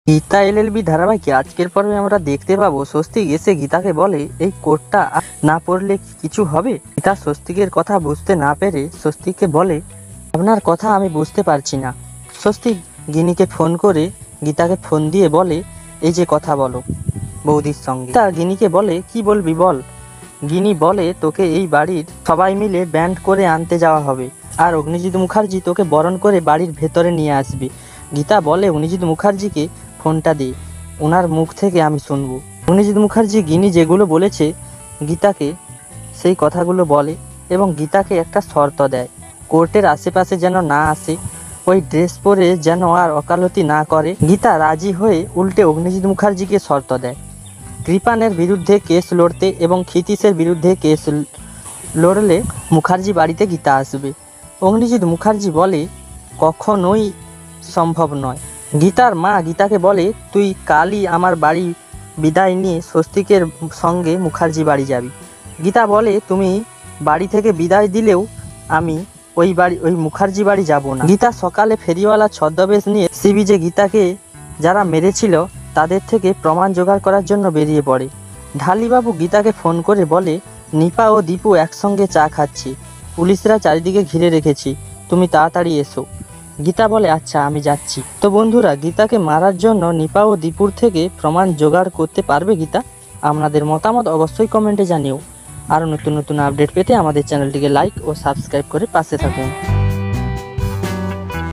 Gita LLB ধারাবাহিকে আজকের পর্বে আমরা দেখতে পাবো স্বস্তিক এসে গীতাকে বলে এই কোডটা না পড়লে কিছু হবে। গীতা স্বস্তিকের কথা বুঝতে না পেরে স্বস্তিককে বলে আপনার কথা আমি বুঝতে পারছি না। স্বস্তিক গিনিকে ফোন করে গীতাকে ফোন দিয়ে বলে এই যে কথা বলো বৌদির সঙ্গে। গীতা গিনিকে বলে কি বলবি বল। গিনি বলে তোকে এই বাড়ির সবাই মিলে ব্যান্ড করে আনতে যাওয়া হবে আর অগ্নিজিৎ মুখার্জি তোকে বরণ করে বাড়ির ভেতরে নিয়ে আসবে। গীতা বলে অগ্নিজিৎ মুখার্জিকে ফোনটা দিই, ওনার মুখ থেকে আমি শুনবো। অগ্নিজিৎ মুখার্জি গিনি যেগুলো বলেছে গীতাকে সেই কথাগুলো বলে এবং গীতাকে একটা শর্ত দেয়, কোর্টের আশেপাশে যেন না আসে, ওই ড্রেস পরে যেন আর ওকালতি না করে। গীতা রাজি হয়ে উল্টে অগ্নিজিৎ মুখার্জিকে শর্ত দেয় কৃপানের বিরুদ্ধে কেস লড়তে এবং ক্ষিতীশের বিরুদ্ধে কেস লড়লে মুখার্জি বাড়িতে গীতা আসবে। অগ্নিজিৎ মুখার্জি বলে কখনোই সম্ভব নয়। গীতার মা গীতাকে বলে তুই কালই আমার বাড়ি বিদায় নিয়ে স্বস্তিকের সঙ্গে মুখার্জি বাড়ি যাবি। গীতা বলে তুমি বাড়ি থেকে বিদায় দিলেও আমি ওই মুখার্জি বাড়ি যাব না। গীতা সকালে ফেরিওয়ালা ছদ্মবেশ নিয়ে সি বিচে গীতাকে যারা মেরেছিল তাদের থেকে প্রমাণ জোগাড় করার জন্য বেরিয়ে পড়ে। ঢালিবাবু গীতাকে ফোন করে বলে নিপা ও দীপু একসঙ্গে চা খাচ্ছি, পুলিশরা চারিদিকে ঘিরে রেখেছি, তুমি তাড়াতাড়ি এসো। গীতা বলে আচ্ছা আমি যাচ্ছি। তো বন্ধুরা, গীতাকে মারার জন্য নিপা ও দীপুর থেকে প্রমাণ জোগাড় করতে পারবে গীতা? আপনাদের মতামত অবশ্যই কমেন্টে জানিও। আরও নতুন নতুন আপডেট পেতে আমাদের চ্যানেলটিকে লাইক ও সাবস্ক্রাইব করে পাশে থাকুন।